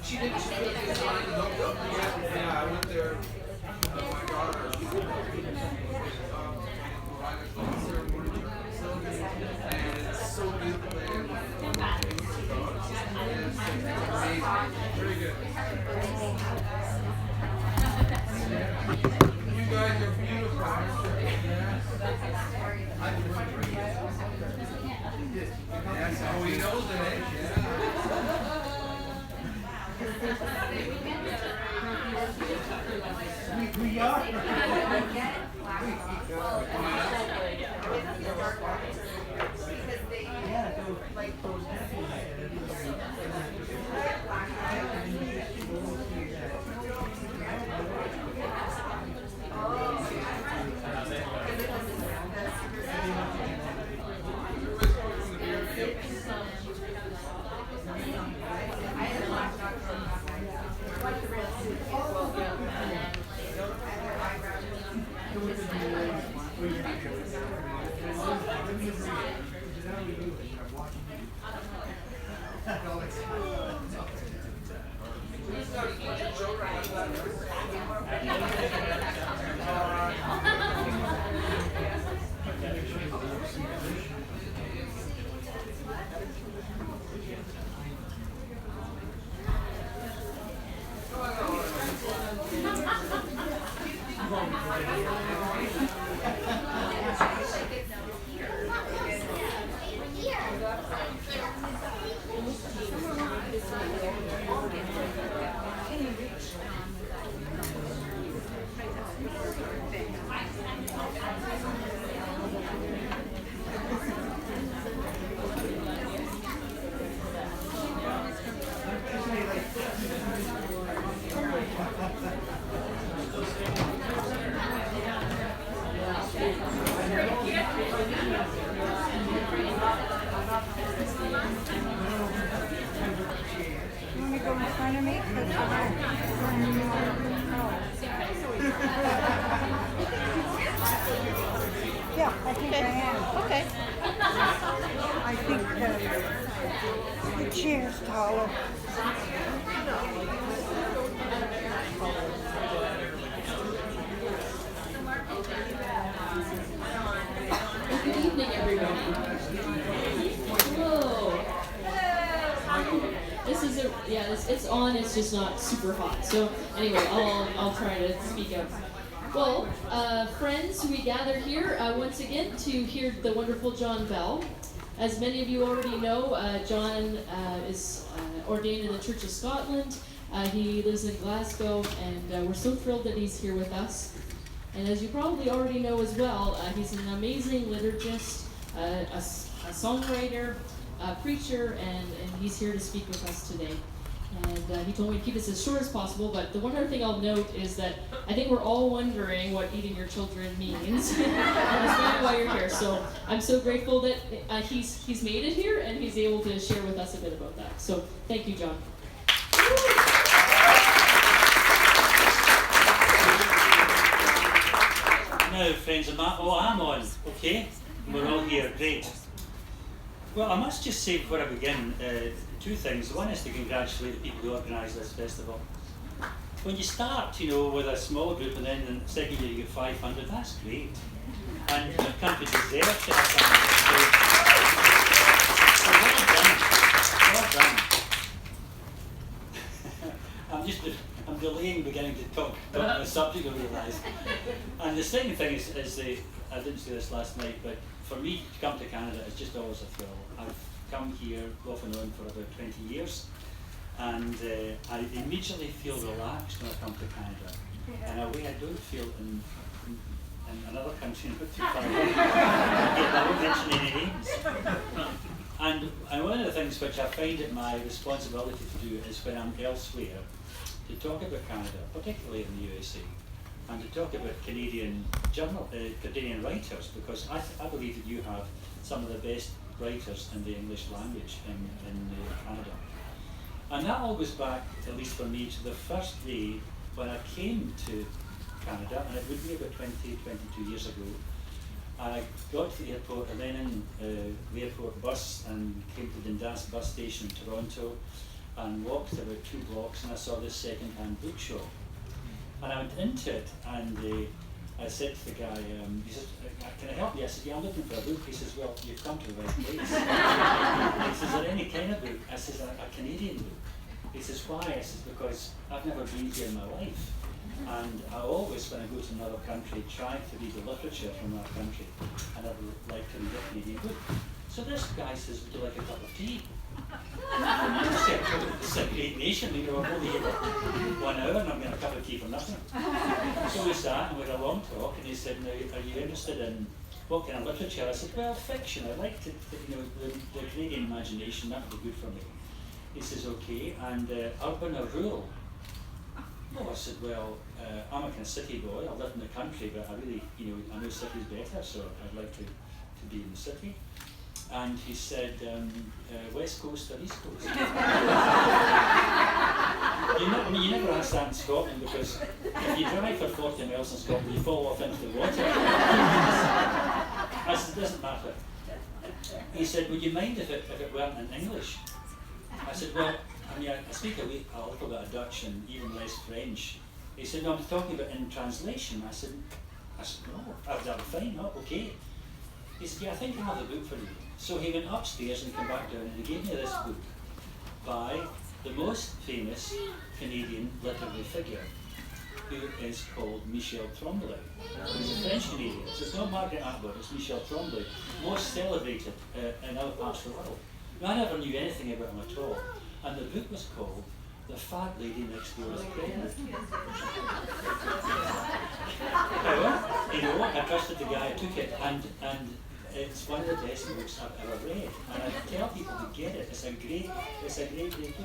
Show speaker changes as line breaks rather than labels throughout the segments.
She did. She did. Yeah, I went there. My daughter. And it's so beautiful. Very good. You guys are beautiful. That's how we know that. We are.
Yeah, I think I am.
Okay.
I think the chair's taller.
Good evening, everybody. Hello. This is it's on. It's just not super hot. So anyway, I'll try to speak up. Well, friends, we gather here once again to hear the wonderful John Bell. As many of you already know, John is ordained in the Church of Scotland. He lives in Glasgow, and we're so thrilled that he's here with us. And as you probably already know as well, he's an amazing liturgist, a songwriter, a preacher, and he's here to speak with us today. And he told me to keep this as short as possible, but the one other thing I'll note is that I think we're all wondering what eating your children means. And that's maybe why you're here. So I'm so grateful that he's made it here and he's able to share with us a bit about that. So thank you, John.
Now, friends, I'm on, okay? We're all here, great. Well, I must just say before I begin, two things. One is to congratulate the people who organised this festival. When you start, with a small group and then in the second year you get 500, that's great. And your country deserves to have something to say. Well done. I'm delaying beginning to talk about the subject, I realise. And the second thing is I didn't say this last night, but for me to come to Canada is just always a thrill. I've come here off and on for about 20 years, and I immediately feel relaxed when I come to Canada. In a way I don't feel in another country not too far away. I won't mention any names. And one of the things which I find it my responsibility to do is when I'm elsewhere, to talk about Canada, particularly in the USA, and to talk about Canadian writers, because I believe that you have some of the best writers in the English language in Canada. And that all goes back, at least for me, to the first day when I came to Canada, and it would be about 22 years ago, I got to the airport, I went in the airport bus and came to Dundas bus station in Toronto and walked about 2 blocks and I saw this second-hand bookshop. And I went into it and I said to the guy, he says, can I help you? I said, yeah, I'm looking for a book. He says, well, you've come to the right place. He says, is there any kind of book? I says, a Canadian book. He says, why? I says, because I've never been here in my life. And I always, when I go to another country, try to read the literature from that country. And I would like to read a Canadian book. So this guy says, would you like a cup of tea? I said, it's a great nation, you know, I'm only here for 1 hour and I'm getting a cup of tea for nothing. So we sat and we had a long talk and he said, now, are you interested in what kind of literature? I said, well, fiction. I like to, you know, the Canadian imagination, that would be good for me. He says, okay, and urban or rural? No, I said, well, I'm a kind of city boy, I live in the country, but I really, you know, I know cities better, so I'd like to be in the city. And he said, West Coast or East Coast? you never ask that in Scotland because if you drive for 40 miles in Scotland, you fall off into the water. I said, it doesn't matter. He said, would you mind if it weren't in English? I said, well, I mean, I speak a little bit of Dutch and even less French. He said, no, I'm talking about in translation. I said, no, that'll be fine, no, okay. He said, yeah, I think I have a book for you. So he went upstairs and came back down and he gave me this book by the most famous Canadian literary figure, who is called Michel Tremblay. He's a French Canadian, so it's not Margaret Atwood, it's Michel Tremblay, most celebrated in other parts of the world. Now, I never knew anything about him at all, and the book was called The Fat Lady Next Door is Pregnant. You know, I trusted the guy who took it, and it's one of the best books I've ever read, and I tell people to get it. It's a great book.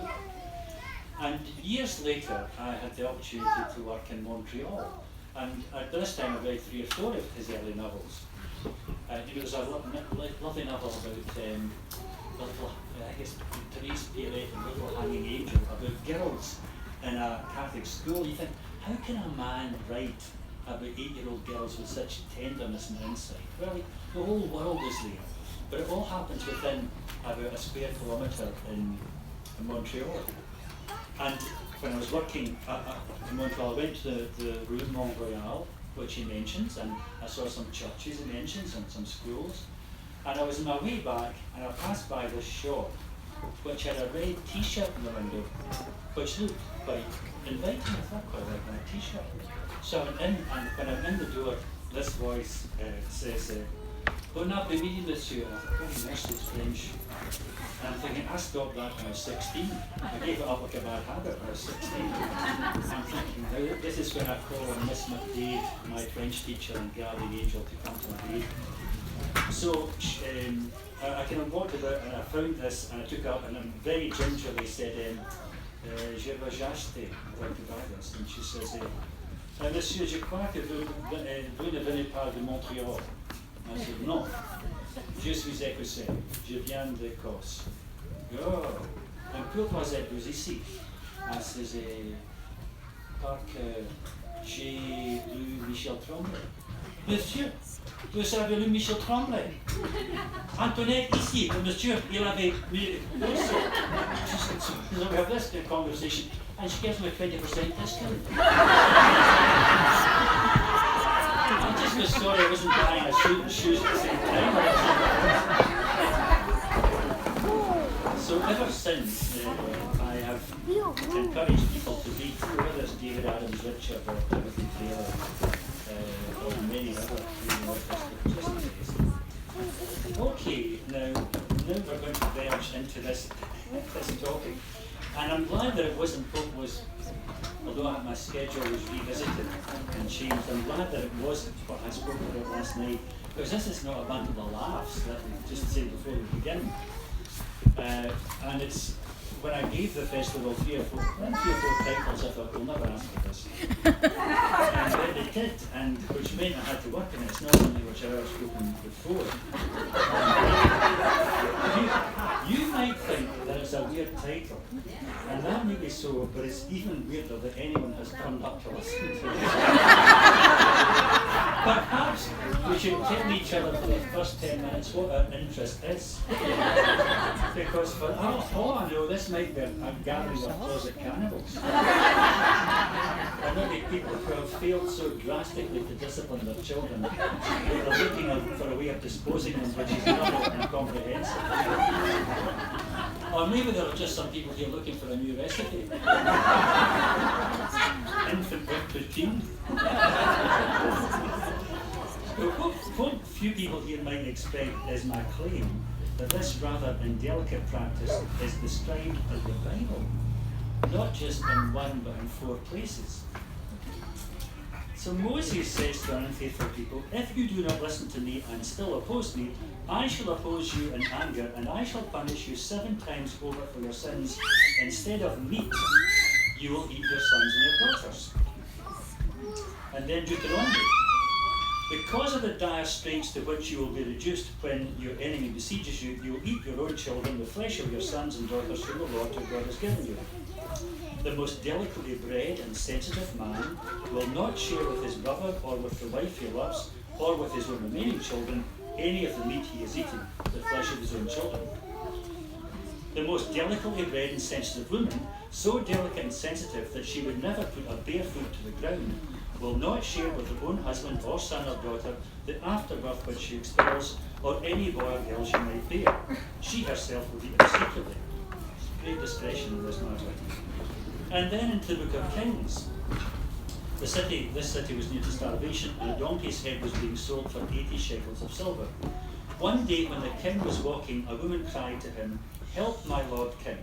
And years later, I had the opportunity to work in Montreal, and at this time I read 3 or 4 of his early novels. There's a lovely novel about I guess Therese Pialet and Little Hanging Angel, about girls in a Catholic school. You think, how can a man write about 8-year-old girls with such tenderness and insight? Well, the whole world is there, but it all happens within about a square kilometre in Montreal. And when I was working in Montreal, I went to the Rue Mont-Royal, which he mentions, and I saw some churches he mentions and some schools. And I was on my way back, and I passed by this shop, which had a red T-shirt in the window, which looked quite inviting. I thought, quite like my T-shirt. So I went in, and when I'm in the door, this voice says, "Bon après-midi, monsieur." And I thought, oh, mercy, it's French. And I'm thinking, I stopped that when I was 16. I gave it up like a bad habit when I was 16. And I'm thinking, now this is when I call on Miss McDade, my French teacher and guardian angel, to come to my aid. So I kind of walked about and I found this and I took it up and I very gingerly said, "Je vais acheter," I'd like to buy this. And she says, "Monsieur, je crois que vous ne venez pas de Montréal." I said, "Non, je suis écossais, je viens d'Écosse." "Oh, and pourquoi êtes-vous ici?" I says, "Parce que j'ai lu Michel Tremblay." "Monsieur, vous avez lu Michel Tremblay?" "Antoinette, ici, monsieur, il avait lu." So we have this conversation, and she gives me a 20% discount. I just was sorry I wasn't buying a suit and shoes at the same time. So ever since, I have encouraged people to read, whether it's David Adams, Richard, or Timothy Taylor, or many other authors. Okay, now we're going to verge into this topic, and I'm glad that it wasn't what was, although my schedule was revisited and changed, I'm glad that it wasn't what I spoke about last night, because this is not a bundle of laughs, let me just say before we begin. And it's, when I gave the festival 3 or 4 titles, I thought, we'll never ask for this. And then they did, and which meant I had to work on it. It's not only which I've spoken before. You might think that it's a weird title, and that may be so, but it's even weirder that anyone has turned up to listen to it. Perhaps we should tell each other for the first 10 minutes what our interest is. Because for all I know, this might be a gathering of closet cannibals. Or maybe people who have failed so drastically to discipline their children that they're looking for a way of disposing of them which is novel and incomprehensible. Or maybe there are just some people here looking for a new recipe. Infant whipped poutine. What few people here might expect is my claim that this rather indelicate practice is described in the Bible, not just in one but in 4 places. So Moses says to unfaithful people, if you do not listen to me and still oppose me, I shall oppose you in anger, and I shall punish you 7 times over for your sins. Instead of meat, you will eat your sons and your daughters. And then Deuteronomy. Because of the dire straits to which you will be reduced when your enemy besieges you, you will eat your own children, the flesh of your sons and daughters whom the Lord your God has given you. The most delicately bred and sensitive man will not share with his brother or with the wife he loves or with his own remaining children any of the meat he has eaten, the flesh of his own children. The most delicately bred and sensitive woman, so delicate and sensitive that she would never put a bare foot to the ground, will not share with her own husband or son or daughter the afterbirth which she expels, or any boy or girl she might bear. She herself will eat it secretly. Great discretion in this matter. And then into the book of Kings. This city was near to starvation, and a donkey's head was being sold for 80 shekels of silver. One day when the king was walking, a woman cried to him, "Help my lord king."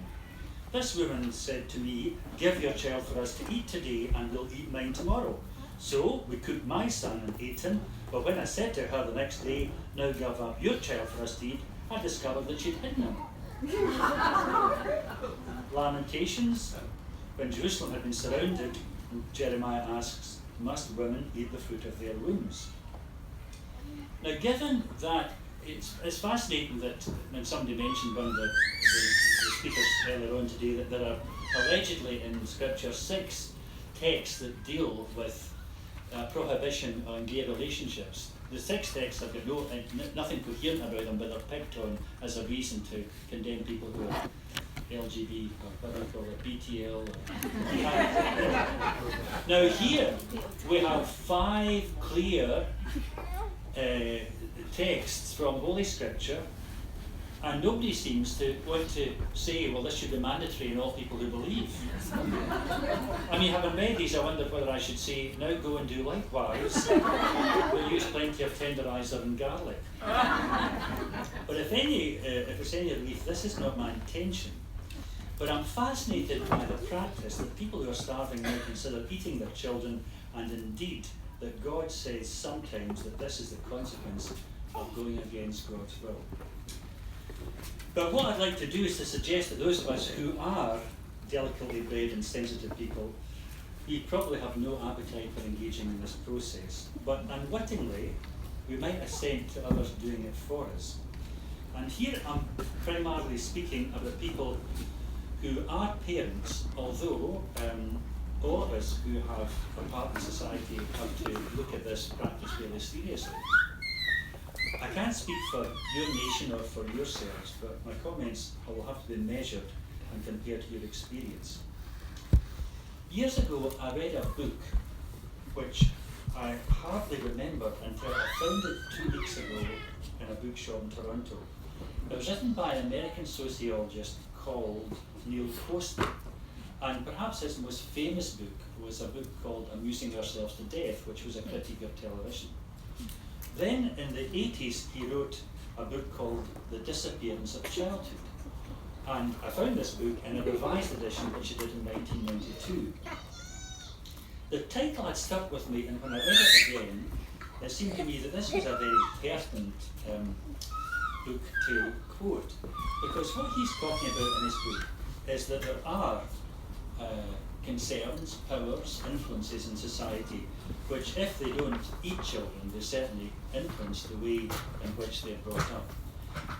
This woman said to me, "Give your child for us to eat today, and we'll eat mine tomorrow." So we cooked my son and ate him, but when I said to her the next day, "Now give up your child for us to eat," I discovered that she'd hidden him. Lamentations. When Jerusalem had been surrounded, Jeremiah asks, "Must women eat the fruit of their wombs?" Now, given that, it's fascinating that when somebody mentioned one of the speakers earlier on today, that there are allegedly in Scripture 6 texts that deal with prohibition on gay relationships. The 6 texts have got nothing coherent about them, but they're picked on as a reason to condemn people who are LGB, or what do you call it, BTL. Now here we have 5 clear texts from Holy Scripture, and nobody seems to want to say, well, this should be mandatory in all people who believe. I mean, having read these, I wonder whether I should say, now go and do likewise, but use plenty of tenderizer and garlic. But if it's any relief, this is not my intention. But I'm fascinated by the practice that people who are starving now consider eating their children, and indeed that God says sometimes that this is the consequence of going against God's will. But what I'd like to do is to suggest that those of us who are delicately bred and sensitive people, we probably have no appetite for engaging in this process, but unwittingly we might assent to others doing it for us. And here I'm primarily speaking about people who are parents, although all of us who have a part in society have to look at this practice really seriously. I can't speak for your nation or for yourselves, but my comments will have to be measured and compared to your experience. Years ago, I read a book which I hardly remembered until I found it 2 weeks ago in a bookshop in Toronto. It was written by an American sociologist called Neil Postman, and perhaps his most famous book was a book called Amusing Ourselves to Death, which was a critique of television. Then in the 80s he wrote a book called The Disappearance of Childhood, and I found this book in a revised edition which he did in 1992. The title had stuck with me, and when I read it again, it seemed to me that this was a very pertinent book to quote, because what he's talking about in his book is that there are concerns, powers, influences in society which, if they don't eat children, they certainly influence the way in which they're brought up.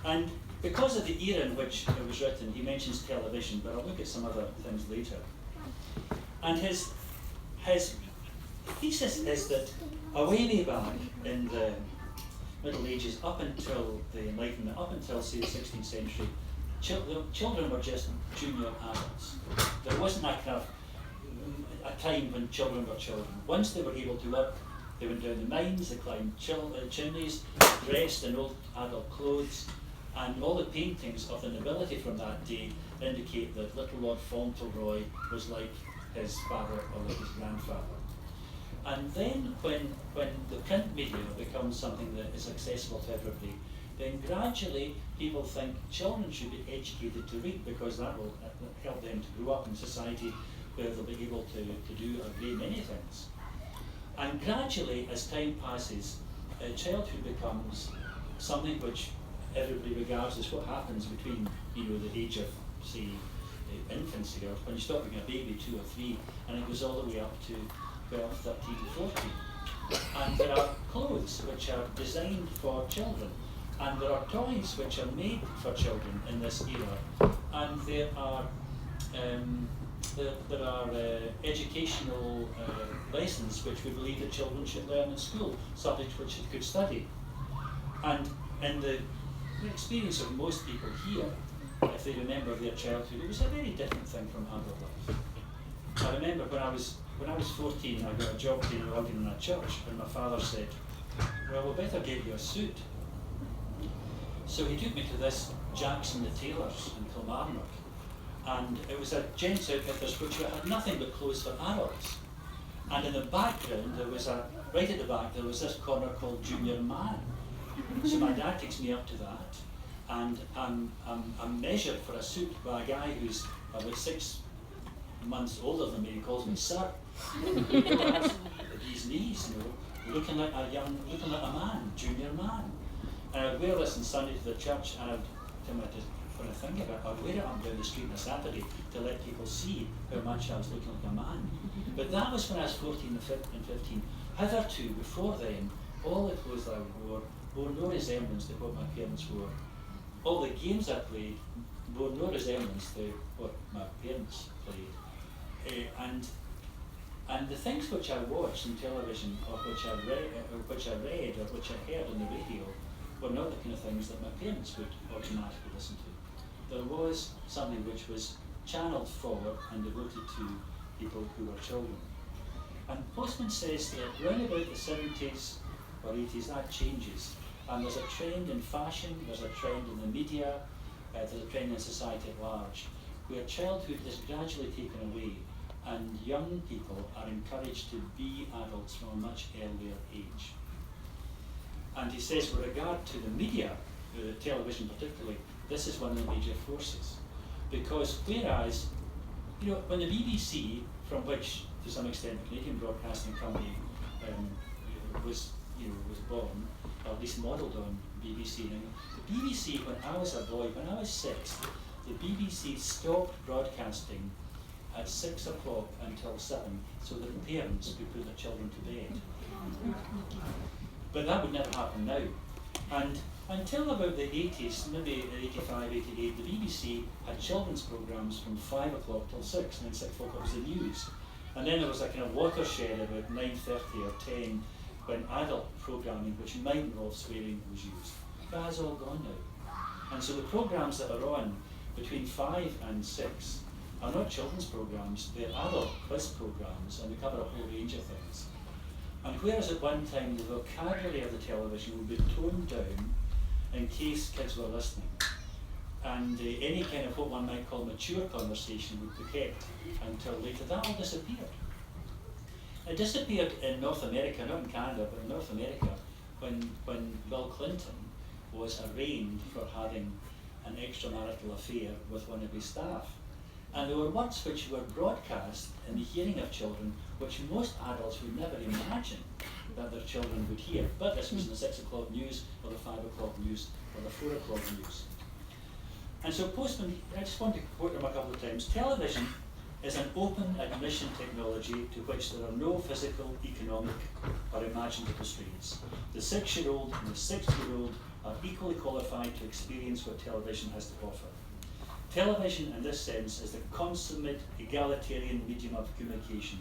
And because of the era in which it was written, he mentions television, but I'll look at some other things later. And his thesis is that way back in the Middle Ages, up until the Enlightenment, up until, say, the 16th century, children were just junior adults. There wasn't that kind of a time when children were children. Once they were able to work, they went down the mines, they climbed chimneys, dressed in old adult clothes, and all the paintings of the nobility from that day indicate that little Lord Fauntleroy was like his father or like his grandfather. And then when the print media becomes something that is accessible to everybody, then gradually people think children should be educated to read, because that will help them to grow up in society where they'll be able to do a great many things. And gradually, as time passes, childhood becomes something which everybody regards as what happens between, the age of, say, infancy, or when you stop being a baby, 2 or 3, and it goes all the way up to 12, 13, 14. And there are clothes which are designed for children, and there are toys which are made for children in this era, and there are educational lessons which we believe that children should learn in school, subjects which they could study. And in the experience of most people here, if they remember their childhood, it was a very different thing from adult life. I remember when I was 14, I got a job being an organ in a church, and my father said, "Well, we better get you a suit." So he took me to this Jackson the Tailor's in Kilmarnock, and it was a gents outfitters which had nothing but clothes for adults. And in the background, right at the back, there was this corner called Junior Man. So my dad takes me up to that, and I'm measured for a suit by a guy who's about 6 months older than me. He calls me sir. These knees, looking like a man, junior man. And I'd wear this on Sunday to the church, and when I think of it, I'd wear it up down the street on a Saturday to let people see how much I was looking like a man. But that was when I was 14 and 15. Hitherto, before then, all the clothes I wore bore no resemblance to what my parents wore. All the games I played bore no resemblance to what my parents played. And the things which I watched on television, or which I read, or which I heard on the radio, were not the kind of things that my parents would automatically listen to. There was something which was channeled for and devoted to people who were children. And Postman says that round about the 70s or 80s, that changes. And there's a trend in fashion, there's a trend in the media, there's a trend in society at large, where childhood is gradually taken away, and young people are encouraged to be adults from a much earlier age. And he says, with regard to the media, television particularly, this is one of the major forces. Because whereas, when the BBC, from which to some extent the Canadian Broadcasting Company was born, or at least modelled on BBC. And the BBC, when I was a boy, when I was 6, the BBC stopped broadcasting at 6 o'clock until 7, so that parents could put their children to bed. But that would never happen now. And until about the 80s, maybe 85, 88, the BBC had children's programmes from 5 o'clock till 6, and then 6 o'clock was the news. And then there was a kind of watershed about 9:30 or 10 when adult programming, which might involve swearing, was used. That has all gone now. And so the programmes that are on between 5 and 6 are not children's programmes, they're adult quiz programmes, and they cover a whole range of things. And whereas at one time the vocabulary of the television would be toned down in case kids were listening, and any kind of what one might call mature conversation would be kept until later, that all disappeared. It disappeared in North America, not in Canada, but in North America, when Bill Clinton was arraigned for having an extramarital affair with one of his staff. And there were words which were broadcast in the hearing of children which most adults would never imagine that their children would hear. But this was in the 6 o'clock news, or the 5 o'clock news, or the 4 o'clock news. And so Postman, I just want to quote him a couple of times, television is an open admission technology to which there are no physical, economic or imaginative constraints. The 6-year-old and the 60-year-old are equally qualified to experience what television has to offer. Television, in this sense, is the consummate egalitarian medium of communication,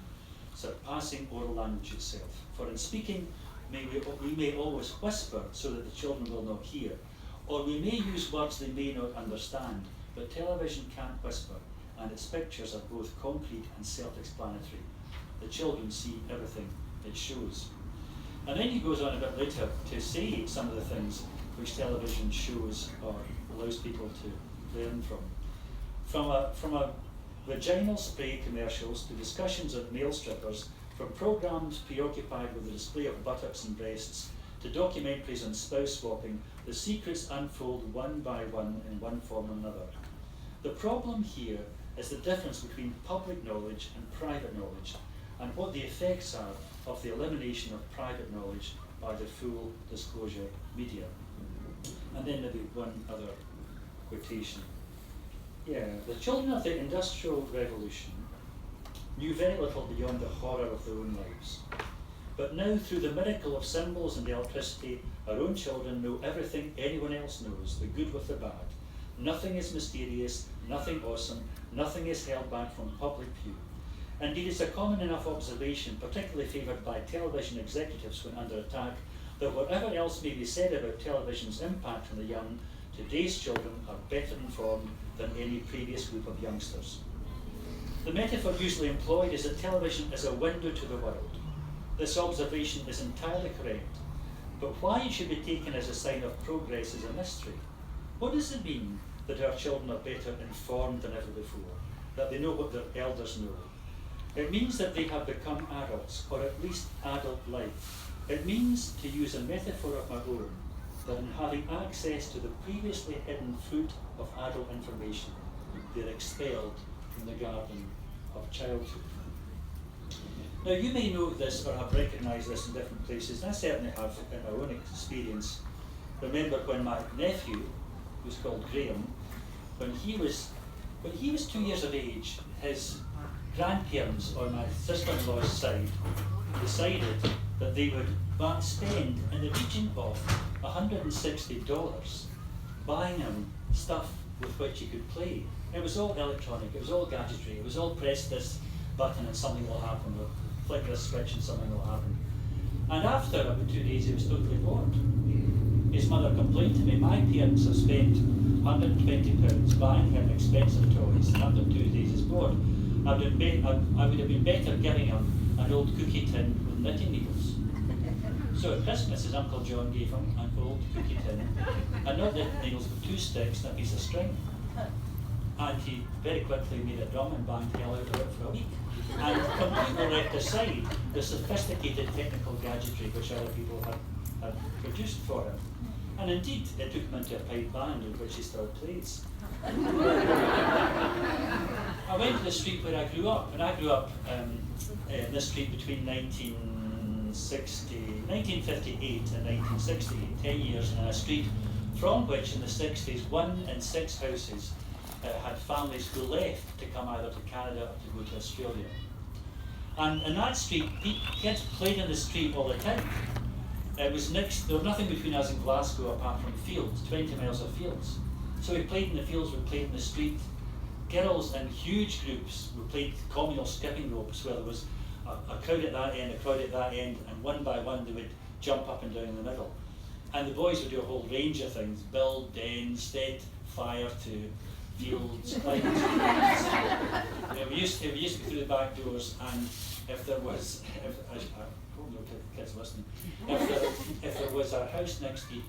surpassing oral language itself. For in speaking, we may always whisper so that the children will not hear, or we may use words they may not understand, but television can't whisper, and its pictures are both concrete and self-explanatory. The children see everything it shows. And then he goes on a bit later to say some of the things which television shows or allows people to learn from. From a vaginal spray commercials to discussions of male strippers, from programs preoccupied with the display of buttocks and breasts, to documentaries on spouse swapping, the secrets unfold one by one in one form or another. The problem here is the difference between public knowledge and private knowledge, and what the effects are of the elimination of private knowledge by the full disclosure media. And then maybe one other quotation. Yeah, the children of the Industrial Revolution knew very little beyond the horror of their own lives. But now, through the miracle of symbols and electricity, our own children know everything anyone else knows, the good with the bad. Nothing is mysterious, nothing awesome, nothing is held back from public view. Indeed, it's a common enough observation, particularly favoured by television executives when under attack, that whatever else may be said about television's impact on the young, today's children are better informed than any previous group of youngsters. The metaphor usually employed is that television is a window to the world. This observation is entirely correct, but why it should be taken as a sign of progress is a mystery. What does it mean that our children are better informed than ever before, that they know what their elders know? It means that they have become adults, or at least adult-like. It means, to use a metaphor of my own, that in having access to the previously hidden fruit of adult information, they're expelled from the garden of childhood. Now, you may know this or have recognised this in different places, and I certainly have in my own experience. Remember when my nephew, who's called Graham, when he was 2 years of age, his grandparents on my sister-in-law's side decided that they would spend in the region of $160 buying him stuff with which he could play. It was all electronic, it was all gadgetry, it was all press this button and something will happen, or flick this switch and something will happen. And after about 2 days he was totally bored. His mother complained to me, my parents have spent £120 buying him expensive toys, and after 2 days he's bored. I would have been better giving him an old cookie tin with knitting needles. So at Christmas his Uncle John gave him an old cookie tin, and not knitting needles, but 2 sticks and a piece of string. And he very quickly made a drum and banged hell out of it for a week, and completely left aside the sophisticated technical gadgetry which other people had produced for him. And indeed, it took him into a pipe band in which he still plays. I went to the street where I grew up, and I grew up in this street between 1958 and 1968, 10 years in a street from which in the 60s 1 in 6 houses had families who left to come either to Canada or to go to Australia. And in that street, kids played in the street all the time. It was next, there was nothing between us and Glasgow apart from fields, 20 miles of fields. So we played in the fields, we played in the street. Girls in huge groups, we played communal skipping ropes where there was a crowd at that end, a crowd at that end, and one by one they would jump up and down in the middle. And the boys would do a whole range of things, build dens, set fire to fields, climb trees. We used to go through the back doors, and if there was, kids listening, if there was a house next to,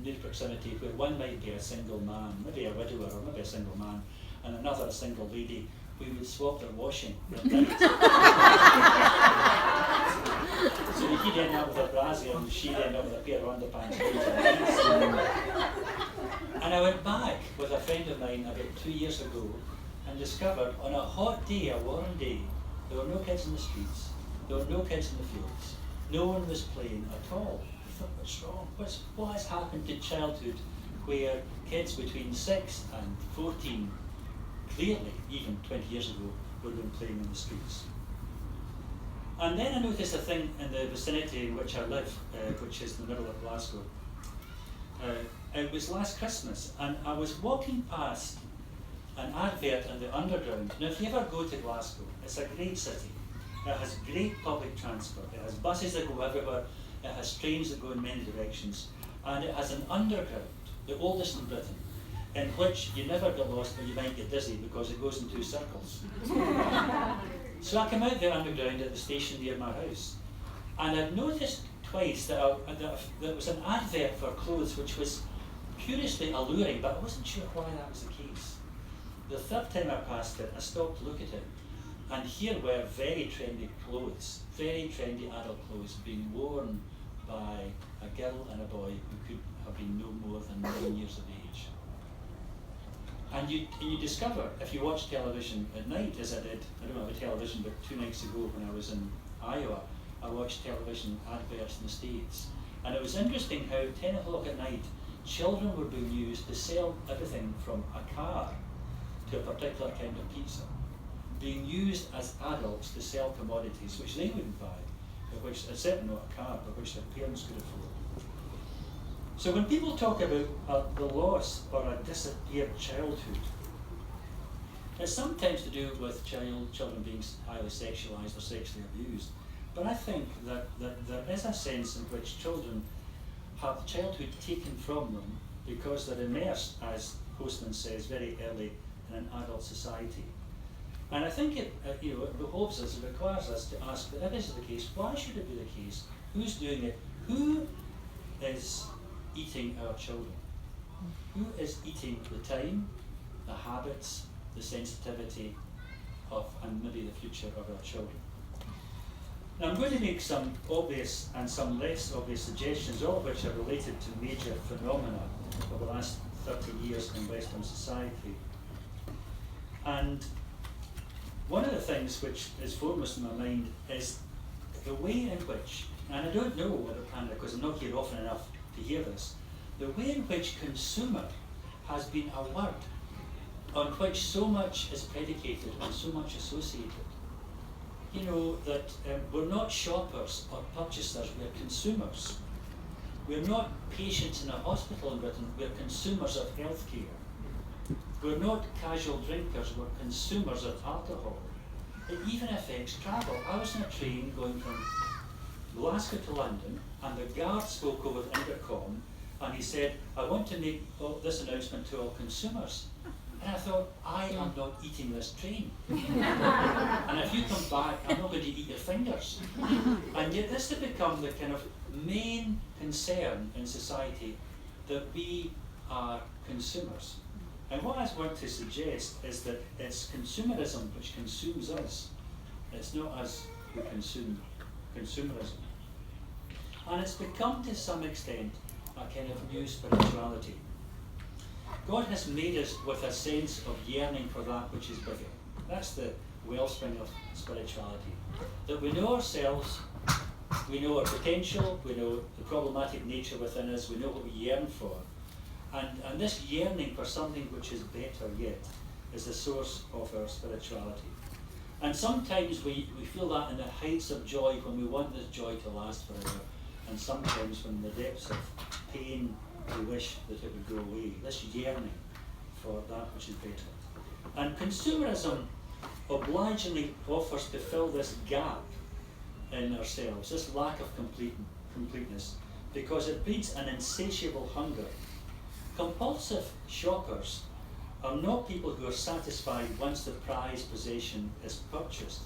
near proximity where one might be a single man, maybe a widower or maybe a single man, and another a single lady, we would swap their washing. So he'd end up with a brassiere and she'd end up with a pair of underpants. And I went back with a friend of mine about 2 years ago and discovered on a hot day, a warm day, there were no kids in the streets, there were no kids in the fields, no one was playing at all. I thought, what's wrong? What has happened to childhood where kids between 6 and 14, clearly, even 20 years ago, would have been playing in the streets? And then I noticed a thing in the vicinity in which I live, which is in the middle of Glasgow. it was last Christmas, and I was walking past an advert in the Underground. Now, if you ever go to Glasgow, it's a great city. It has great public transport. It has buses that go everywhere. It has trains that go in many directions. And it has an underground, the oldest in Britain, in which you never get lost, but you might get dizzy because it goes in 2 circles. So I came out the underground at the station near my house, and I'd noticed twice that there was an advert for clothes which was curiously alluring, but I wasn't sure why that was the case. The third time I passed it, I stopped to look at it, and here were very trendy clothes, very trendy adult clothes being worn by a girl and a boy who could have been no more than 9 years of age. And you discover, if you watch television at night, as I did, I don't have a television, but 2 nights ago when I was in Iowa, I watched television adverts in the States. And it was interesting how 10 o'clock at night, children were being used to sell everything from a car to a particular kind of pizza, being used as adults to sell commodities which they wouldn't buy, but which, certainly not a car, but which their parents could afford. So when people talk about the loss or a disappeared childhood, it's sometimes to do with children being highly sexualised or sexually abused. But I think that there is a sense in which children have childhood taken from them because they're immersed, as Postman says, very early in an adult society. And I think it behoves us, it requires us to ask that if this is the case, why should it be the case? Who's doing it? Who is eating our children? Who is eating the time, the habits, the sensitivity of, and maybe the future of our children? Now I'm going to make some obvious and some less obvious suggestions, all of which are related to major phenomena of the last 30 years in Western society. And one of the things which is foremost in my mind is the way in which, and I don't know what the panel, because I'm not here often enough to hear this, the way in which consumer has been a word on which so much is predicated and so much associated. You know, that we're not shoppers or purchasers, we're consumers. We're not patients in a hospital in Britain, we're consumers of healthcare. We're not casual drinkers, we're consumers of alcohol. It even affects travel. I was in a train going from Glasgow to London, and the guard spoke over the intercom, and he said, I want to make this announcement to all consumers. And I thought, I am not eating this train. And if you come back, I'm not going to eat your fingers. And yet this has become the kind of main concern in society, that we are consumers. And what I want to suggest is that it's consumerism which consumes us. It's not us who consume consumerism. And it's become to some extent a kind of new spirituality. God has made us with a sense of yearning for that which is bigger. That's the wellspring of spirituality. That we know ourselves, we know our potential, we know the problematic nature within us, we know what we yearn for. And this yearning for something which is better yet is the source of our spirituality. And sometimes we feel that in the heights of joy when we want this joy to last forever. And sometimes when in the depths of pain we wish that it would go away. This yearning for that which is better. And consumerism obligingly offers to fill this gap in ourselves, this lack of completeness, because it breeds an insatiable hunger. Compulsive shoppers are not people who are satisfied once the prized possession is purchased,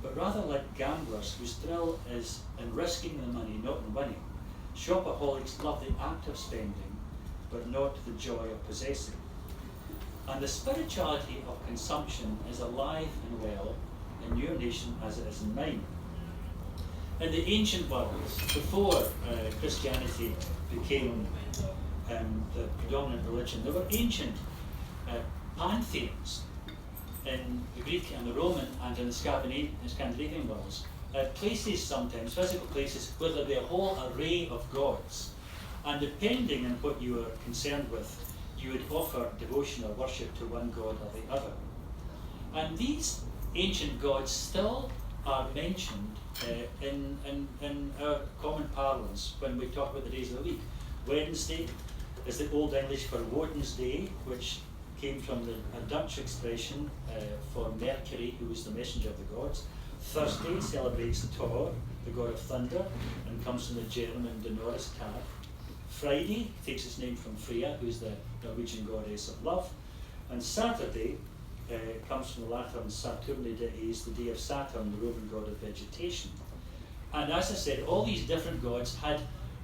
but rather like gamblers whose thrill is in risking the money, not in winning. Shopaholics love the act of spending, but not the joy of possessing. And the spirituality of consumption is alive and well in your nation as it is in mine. In the ancient world, before Christianity became the predominant religion, there were ancient pantheons in the Greek and the Roman and in the Scandinavian worlds. Places sometimes, physical places, where there would be a whole array of gods. And depending on what you were concerned with, you would offer devotion or worship to one god or the other. And these ancient gods still are mentioned in our common parlance when we talk about the days of the week. Wednesday is the Old English for Woden's Day, which came from a Dutch expression for Mercury, who was the messenger of the gods. Thursday celebrates Thor, the god of thunder, and comes from the German Norris Tag. Friday takes its name from Freya, who's the Norwegian goddess of love. And Saturday comes from the Latin Saturni Dies, the day of Saturn, the Roman god of vegetation. And as I said, all these different gods had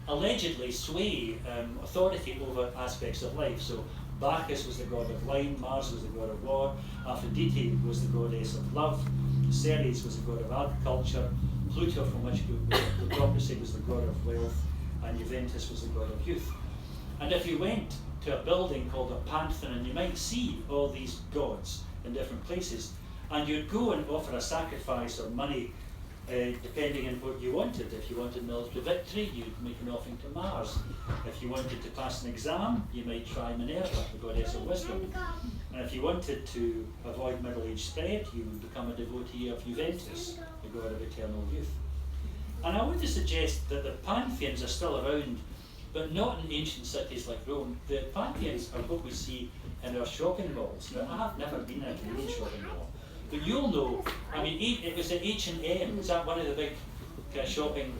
allegedly sway, authority over aspects of life. So Bacchus was the god of wine, Mars was the god of war, Aphrodite was the goddess of love, Ceres was the god of agriculture, Pluto, from which the prophecy, was the god of wealth, and Juventus was the god of youth. And if you went to a building called a Pantheon, you might see all these gods in different places, and you'd go and offer a sacrifice or money depending on what you wanted. If you wanted military victory, you'd make an offering to Mars. If you wanted to pass an exam, you might try Minerva, the goddess of wisdom. And if you wanted to avoid middle age spread, you would become a devotee of Juventus, the god of eternal youth. And I want to suggest that the pantheons are still around, but not in ancient cities like Rome. The pantheons are what we see in our shopping malls. Now, I have never been in a Canadian shopping mall, but you'll know, I mean, it was at H&M. Is that one of the big kind of shopping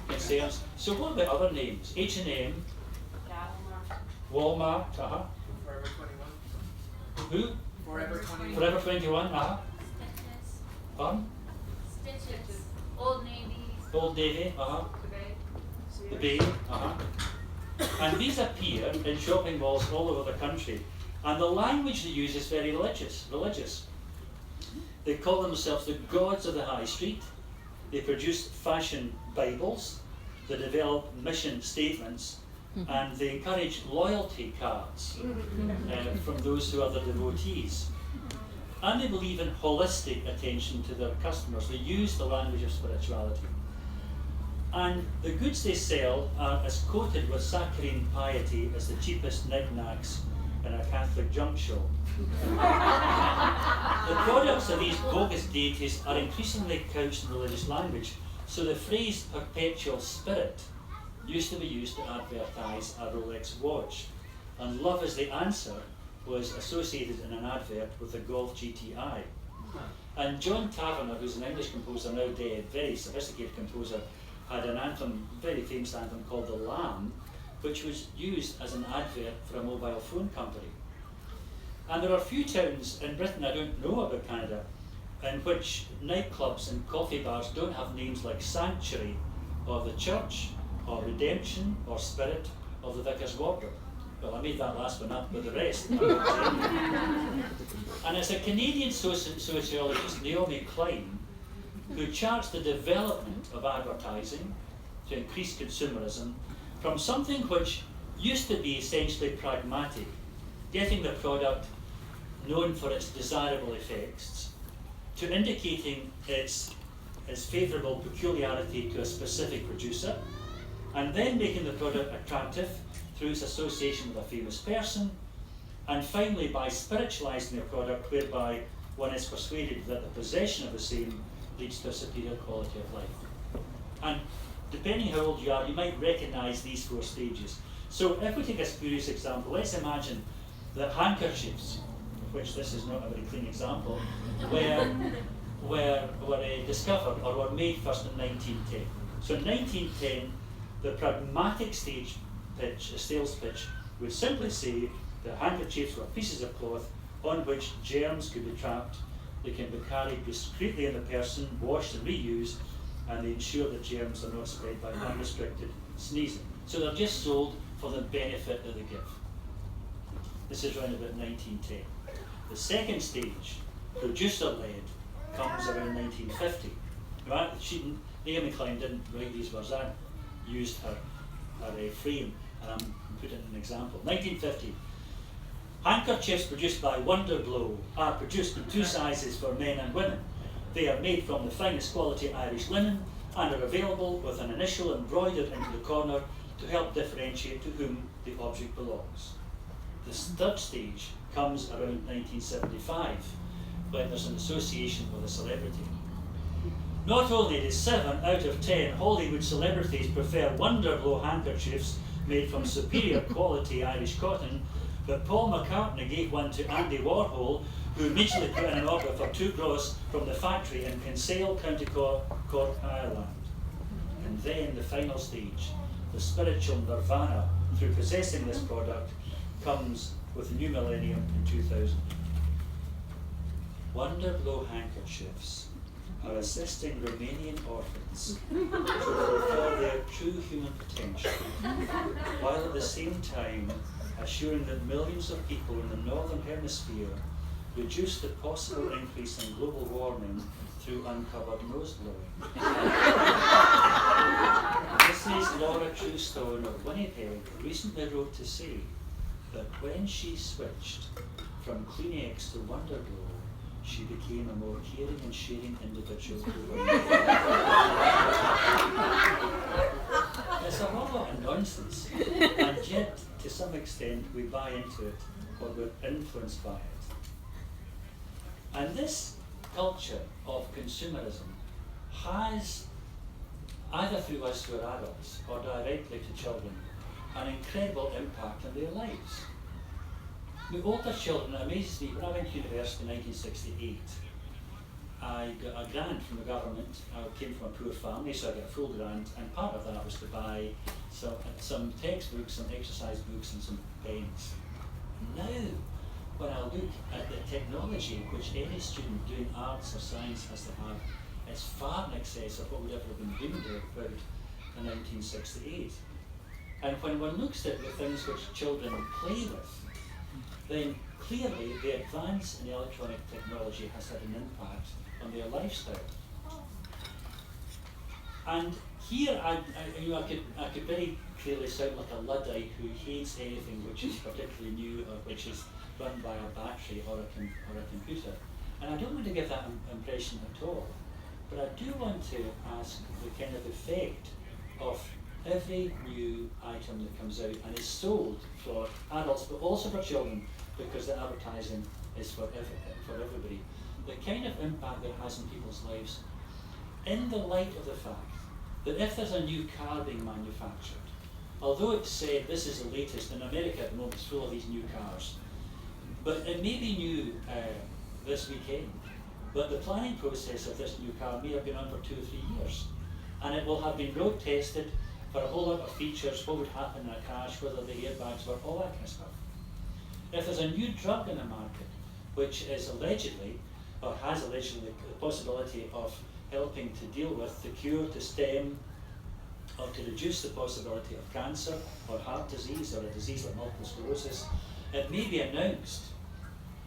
concerns? So what about other names? H&M, Walmart,
Forever 21.
Who?
Forever 21.
Forever 21,
Stitches.
Pardon?
Stitches. Old Navy.
Old Navy, the Bay, And these appear in shopping malls all over the country. And the language they use is very religious. They call themselves the gods of the high street. They produce fashion Bibles. They develop mission statements. And they encourage loyalty cards from those who are the devotees. And they believe in holistic attention to their customers. They use the language of spirituality. And the goods they sell are as coated with saccharine piety as the cheapest knickknacks in a Catholic junk shop. The products of these bogus deities are increasingly couched in religious language, so the phrase perpetual spirit used to be used to advertise a Rolex watch, and love is the answer was associated in an advert with the Golf GTI. And John Taverner, who's an English composer now dead, very sophisticated composer, had an anthem, very famous anthem called The Lamb, which was used as an advert for a mobile phone company. And there are few towns in Britain, I don't know about Canada, in which nightclubs and coffee bars don't have names like Sanctuary, or the Church, or Redemption, or Spirit, or the Vicar's Wardrobe. Well, I made that last one up, but the rest. And it's a Canadian sociologist, Naomi Klein, who charts the development of advertising to increase consumerism from something which used to be essentially pragmatic, getting the product known for its desirable effects, to indicating its favourable peculiarity to a specific producer, and then making the product attractive through its association with a famous person, and finally by spiritualising the product whereby one is persuaded that the possession of the same leads to a superior quality of life. And depending how old you are, you might recognise these four stages. So if we take a spurious example, let's imagine that handkerchiefs, of which this is not a very clean example, were discovered or were made first in 1910. So in 1910, the pragmatic stage pitch, a sales pitch, would simply say that handkerchiefs were pieces of cloth on which germs could be trapped. They can be carried discreetly in the person, washed and reused, and they ensure that germs are not spread by unrestricted sneezing. So they're just sold for the benefit that they give. This is around about 1910. The second stage, producer-led, comes around 1950. Right? Naomi Klein didn't write these words. I used her frame, and I'm putting an example. 1950. Handkerchiefs produced by Wonderglow are produced in two sizes for men and women. They are made from the finest quality Irish linen and are available with an initial embroidered into the corner to help differentiate to whom the object belongs. The third stage comes around 1975, when there's an association with a celebrity. Not only do 7 out of 10 Hollywood celebrities prefer Wonderglow handkerchiefs made from superior quality Irish cotton, but Paul McCartney gave one to Andy Warhol, who immediately put in an order for 2 gross from the factory in Kinsale, County Cork, Ireland. And then the final stage, the spiritual nirvana through possessing this product, comes with the new millennium in 2000. Wonder Blow handkerchiefs are assisting Romanian orphans to fulfill their true human potential, while at the same time assuring that millions of people in the Northern Hemisphere reduce the possible increase in global warming through uncovered nose blowing. Mrs. Laura Truestone of Winnipeg recently wrote to say that when she switched from Kleenex to Wonder Blow, she became a more caring and sharing individual. It's a whole lot of nonsense, and yet to some extent we buy into it or we're influenced by it. And this culture of consumerism has, either through us who are adults or directly to children, an incredible impact on their lives. The older children, it amazes me, when I went to university in 1968, I got a grant from the government. I came from a poor family, so I got a full grant, and part of that was to buy some textbooks, some exercise books, and some pens. Now, when I look at the technology which any student doing arts or science has to have, it's far in excess of what would ever have been dreamed about in 1968. And when one looks at the things which children play with, then clearly the advance in electronic technology has had an impact on their lifestyle. And here I could very clearly sound like a Luddite who hates anything which is particularly new or which is run by a battery or a computer. And I don't want to give that impression at all. But I do want to ask the kind of effect of every new item that comes out and is sold for adults but also for children, because the advertising is for everybody, the kind of impact that it has in people's lives, in the light of the fact that if there's a new car being manufactured, although it's said this is the latest, in America at the moment it's full of these new cars, but it may be new this weekend, but the planning process of this new car may have been on for 2 or 3 years, and it will have been road tested for a whole lot of features, what would happen in a crash, whether the airbags work, all that kind of stuff. If there's a new drug in the market, which is allegedly, or has allegedly the possibility of helping to deal with, the cure, to stem, or to reduce the possibility of cancer, or heart disease, or a disease like multiple sclerosis, it may be announced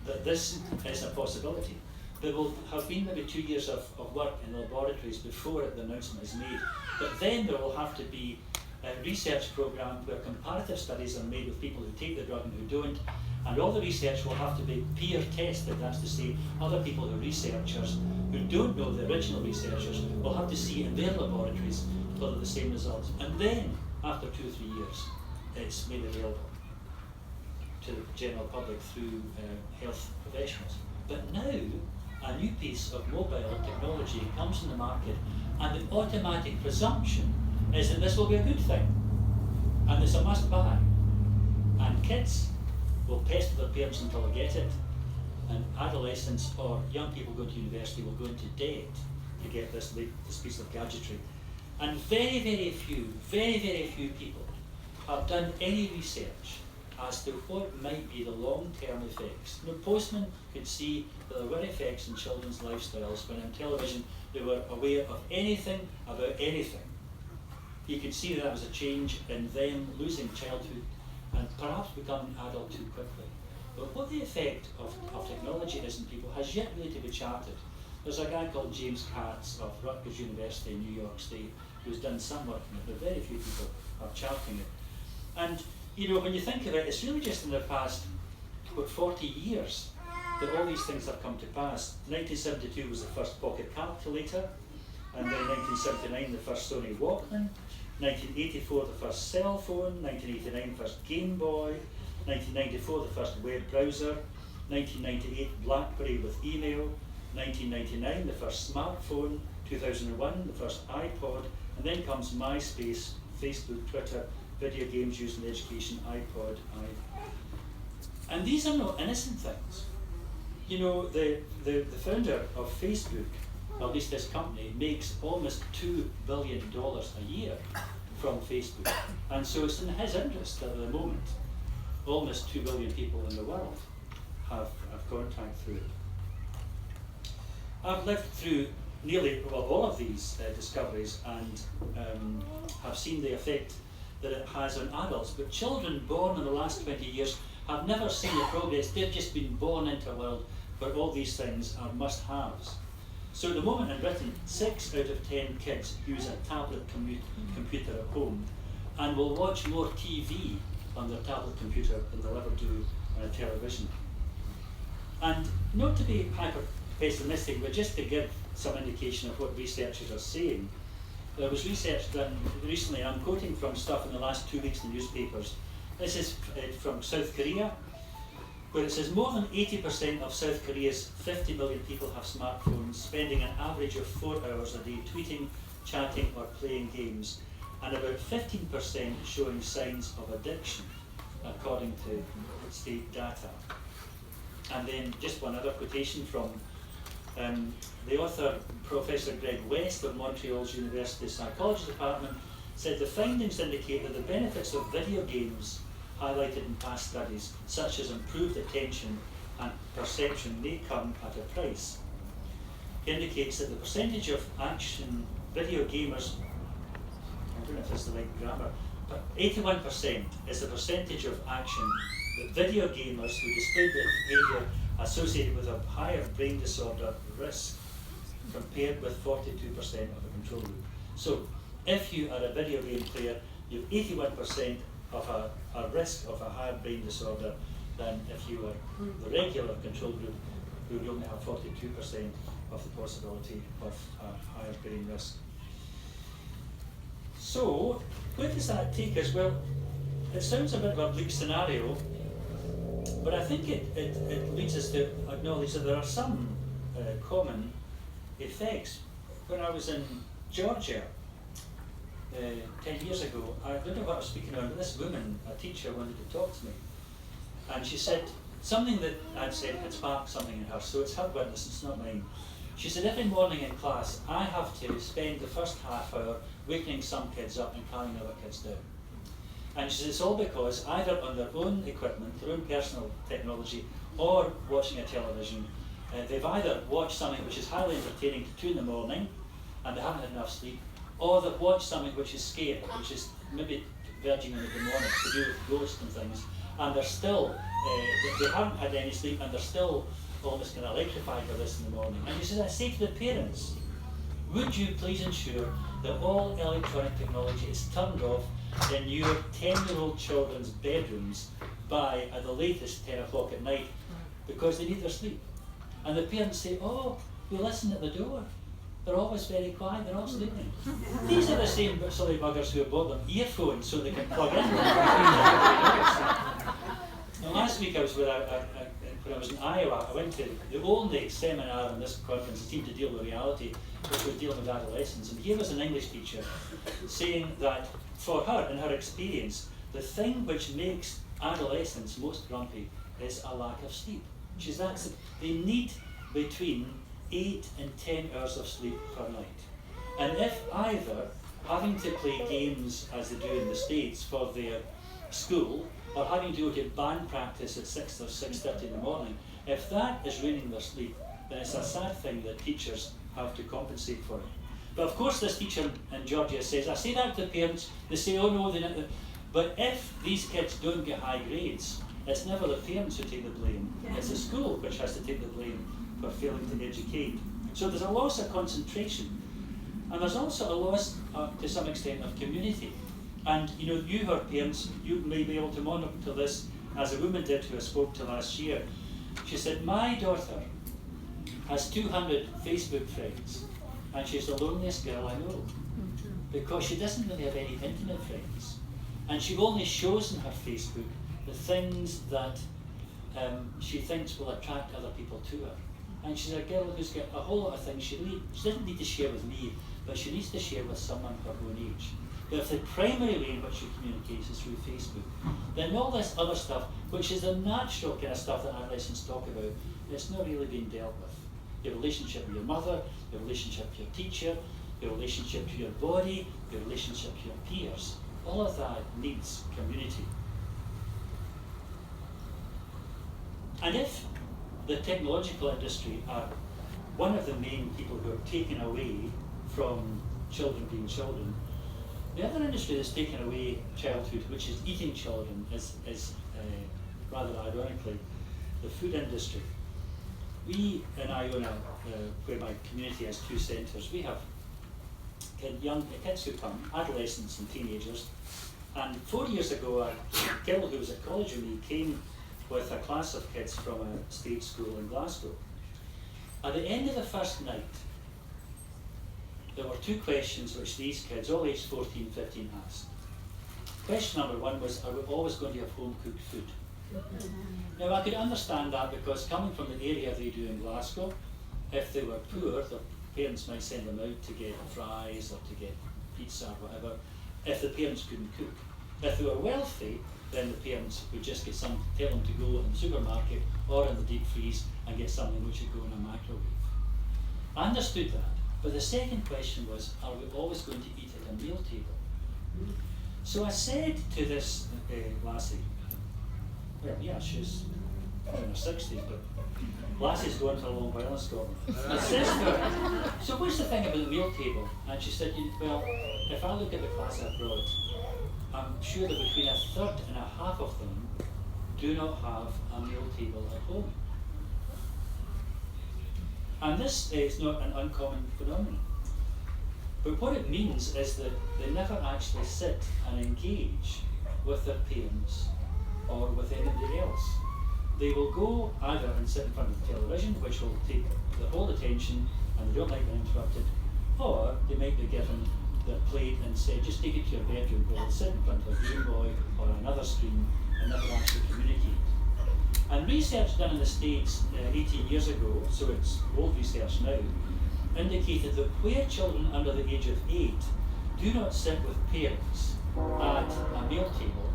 that this is a possibility. There will have been maybe 2 years of work in laboratories before the announcement is made, but then there will have to be a research program where comparative studies are made with people who take the drug and who don't, and all the research will have to be peer tested. That's to say, other people who are researchers who don't know the original researchers will have to see in their laboratories whether the same results. And then, after 2 or 3 years, it's made available to the general public through health professionals. But now, a new piece of mobile technology comes in the market, and the automatic presumption is that this will be a good thing, and it's a must buy. And kids will pester their parents until they get it, and adolescents or young people going to university will go into debt to get this piece of gadgetry. And very, very few people have done any research as to what might be the long-term effects. The postman could see that there were effects in children's lifestyles when on television they were aware of anything about anything. You could see that was a change in them losing childhood and perhaps becoming adult too quickly. But what the effect of technology is in people has yet really to be charted. There's a guy called James Katz of Rutgers University in New York State who's done some work on it, but very few people are charting it. And you know, when you think of it, it's really just in the past, 40 years that all these things have come to pass. 1972 was the first pocket calculator, and then 1979 the first Sony Walkman, 1984 the first cell phone, 1989 the first Game Boy, 1994 the first web browser, 1998 BlackBerry with email, 1999 the first smartphone, 2001 the first iPod, and then comes MySpace, Facebook, Twitter, video games used in education, iPod, and these are not innocent things. You know, the founder of Facebook, or at least this company, makes almost $2 billion a year from Facebook. And so it's in his interest that at the moment, almost 2 billion people in the world have contact through it. I've lived through nearly all of these discoveries and have seen the effect that it has on adults, but children born in the last 20 years have never seen the progress. They've just been born into a world where all these things are must-haves. So at the moment in Britain, 6 out of 10 kids use a tablet computer at home and will watch more TV on their tablet computer than they'll ever do on a television. And not to be hyper-pessimistic, but just to give some indication of what researchers are saying, there was research done recently, and I'm quoting from stuff in the last 2 weeks in the newspapers. This is from South Korea, where it says more than 80% of South Korea's 50 million people have smartphones, spending an average of 4 hours a day tweeting, chatting or playing games, and about 15% showing signs of addiction, according to state data. And then just one other quotation from the author, Professor Greg West of Montreal's University Psychology Department, said the findings indicate that the benefits of video games highlighted in past studies, such as improved attention and perception, may come at a price. He indicates that the percentage of action video gamers, I don't know if that's the right grammar, but 81% is the percentage of action that video gamers who display the behaviour associated with a higher brain disorder risk, compared with 42% of the control group. So if you are a video game player, you have 81% of a risk of a higher brain disorder than if you were the regular control group, who would only have 42% of the possibility of a higher brain risk. So where does that take us? Well, it sounds a bit of a bleak scenario, but I think it leads us to acknowledge that there are some common effects. When I was in Georgia 10 years ago, I don't know what I was speaking on, but this woman, a teacher, wanted to talk to me. And she said something that I'd said had sparked something in her, so it's her witness, it's not mine. She said, every morning in class, I have to spend the first half hour waking some kids up and calming other kids down. And she said, it's all because either on their own equipment, their own personal technology, or watching a television, they've either watched something which is highly entertaining to 2 in the morning, and they haven't had enough sleep, or they've watched something which is scary, which is maybe verging on the demonic, to do with ghosts and things, and they're still, they haven't had any sleep, and they're still almost kind of electrified by this in the morning. And she said, I say to the parents, would you please ensure that all electronic technology is turned off in your 10-year-old children's bedrooms by, at the latest, 10 o'clock at night, because they need their sleep. And the parents say, oh, we listen at the door. They're always very quiet, they're all sleeping. These are the same silly buggers who have bought them earphones so they can plug in. Now, last week I was when I was in Iowa, I went to the only seminar in this conference that seemed to deal with reality, which was dealing with adolescents. And here was an English teacher saying that for her, in her experience, the thing which makes adolescents most grumpy is a lack of sleep. She's that they need between 8 and 10 hours of sleep per night. And if either having to play games as they do in the States for their school, or having to go to band practice at 6 or 6:30 in the morning, if that is ruining their sleep, then it's a sad thing that teachers have to compensate for it. But of course this teacher in Georgia says, I say that to the parents, they say, oh no, they don't. But if these kids don't get high grades, it's never the parents who take the blame, it's the school which has to take the blame for failing to educate. So there's a loss of concentration, and there's also a loss, to some extent, of community. And you know, you who are parents, you may be able to monitor this, as a woman did who I spoke to last year. She said, my daughter has 200 Facebook friends, and she's the loneliest girl I know, because she doesn't really have any intimate friends. And she only shows in her Facebook the things that she thinks will attract other people to her. And she's a girl who's got a whole lot of things she doesn't need to share with me, but she needs to share with someone her own age. But if the primary way in which you communicate is through Facebook, then all this other stuff, which is the natural kind of stuff that adolescents talk about, it's not really being dealt with. Your relationship with your mother, your relationship to your teacher, your relationship to your body, your relationship to your peers, all of that needs community. And if the technological industry are one of the main people who are taken away from children being children, the other industry that's taken away childhood, which is eating children, is rather ironically the food industry. We in Iona, where my community has 2 centres, we have young kids who come, adolescents and teenagers. And 4 years ago, a girl who was at college with me came with a class of kids from a state school in Glasgow. At the end of the first night, there were 2 questions which these kids, all aged 14, 15, asked. Question number 1 was, are we always going to have home-cooked food? Now, I could understand that because coming from the area they do in Glasgow, if they were poor, their parents might send them out to get fries or to get pizza or whatever, if the parents couldn't cook. If they were wealthy, then the parents would just get some, tell them to go in the supermarket or in the deep freeze and get something which would go in a microwave. I understood that, but the second question was, are we always going to eat at a meal table? So I said to this lassie, well, yeah, she's in her 60s, but lassie's going for a long while in Scotland. I said to her, so what's the thing about the meal table? And she said, well, if I look at the class I've brought, I'm sure that between a third and a half of them do not have a meal table at home. And this is not an uncommon phenomenon. But what it means is that they never actually sit and engage with their parents or with anybody else. They will go either and sit in front of the television, which will take their whole attention and they don't like being interrupted, or they might be given their plate and say, just take it to your bedroom, go and sit in front of a Game Boy or another screen and never actually communicate. And research done in the States 18 years ago, so it's old research now, indicated that where children under the age of 8 do not sit with parents at a meal table,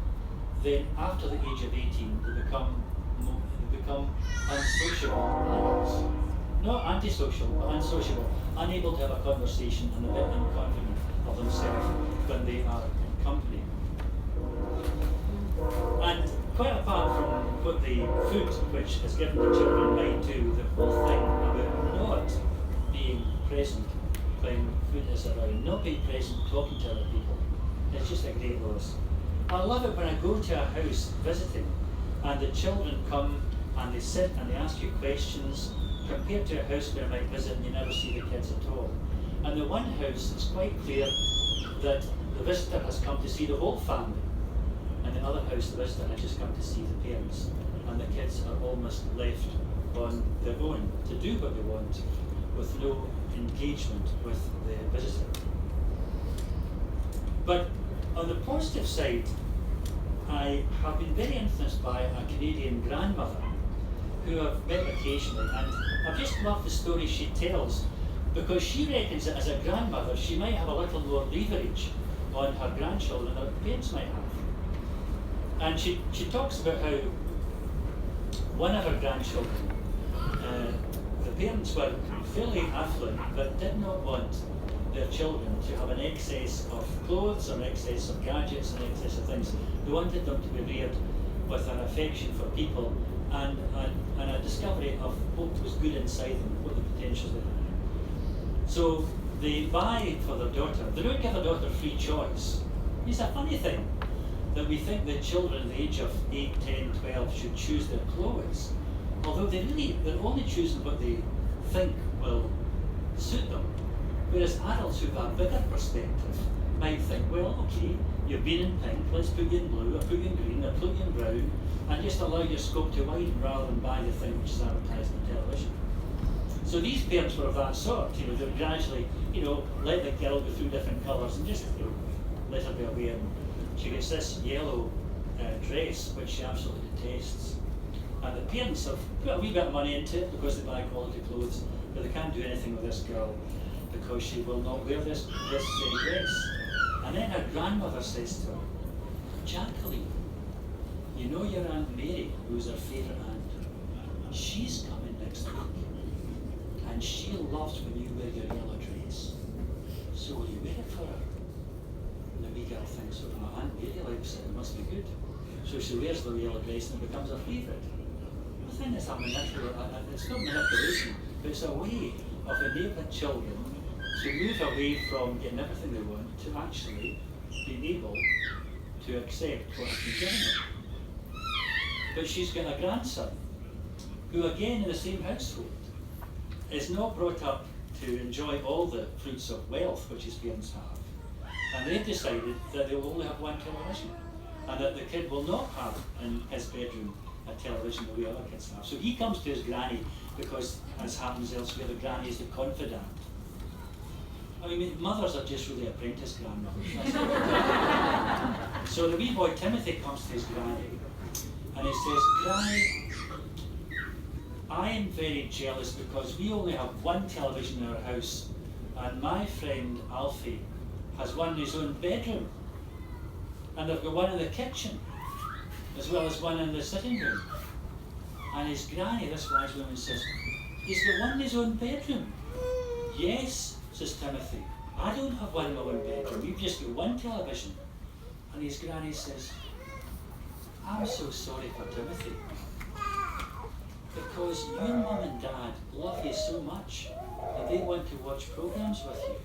then after the age of 18 they become unsociable adults. Not antisocial, but unsociable, unable to have a conversation and a bit unconfident of themselves when they are in company. And quite apart from what the food which is given to children might do, the whole thing about not being present when food is around, not being present talking to other people, it's just a great loss. I love it when I go to a house visiting and the children come and they sit and they ask you questions, compared to a house where I might visit and you never see the kids at all. And the one house, it's quite clear that the visitor has come to see the whole family, and the other house, the visitor has just come to see the parents, and the kids are almost left on their own to do what they want with no engagement with the visitor. But on the positive side, I have been very influenced by a Canadian grandmother who I've met occasionally, and I just love the story she tells, because she reckons that as a grandmother she might have a little more leverage on her grandchildren than her parents might have. And she talks about how one of her grandchildren, the parents were fairly affluent but did not want their children to have an excess of clothes or excess of gadgets and excess of things. They wanted them to be reared with an affection for people and a discovery of what was good inside them, what the potentials they had. So they buy for their daughter. They don't give their daughter free choice. It's a funny thing that we think that children at the age of 8, 10, 12 should choose their clothes, although they're only choosing what they think will suit them. Whereas adults who have a bigger perspective might think, well, okay, you've been in pink, let's put you in blue, or put you in green, or put you in brown, and just allow your scope to widen rather than buy the thing which is advertised on television. So these parents were of that sort, they would gradually, let the girl go through different colours and just, let her be aware. She gets this yellow dress, which she absolutely detests. And the parents have put a wee bit of money into it because they buy quality clothes, but they can't do anything with this girl because she will not wear this dress. And then her grandmother says to her, Jacqueline, you know your Aunt Mary, who's her favourite aunt, she's coming next week. And she loves when you wear your yellow dress. So will you wear it for her? And the wee girl thinks, oh, my Aunt Mary likes it, it must be good. So she wears the yellow dress and it becomes her favourite. I think it's it's not manipulation, but it's a way of enabling children to move away from getting everything they want to actually being able to accept what has been given them. But she's got a grandson who, again in the same household, is not brought up to enjoy all the fruits of wealth which his parents have. And they've decided that they will only have one television, and that the kid will not have in his bedroom a television the way other kids have. So he comes to his granny because, as happens elsewhere, the granny is the confidant. I mean, mothers are just really apprentice grandmothers. So the wee boy Timothy comes to his granny and he says, Granny, I am very jealous because we only have one television in our house and my friend Alfie has one in his own bedroom. And they've got one in the kitchen as well as one in the sitting room. And his granny, this wise woman, says, he's got one in his own bedroom. Yes, says Timothy, I don't have one in my own bedroom, we've just got one television. And his granny says, I'm so sorry for Timothy, because your mum and dad love you so much that they want to watch programs with you.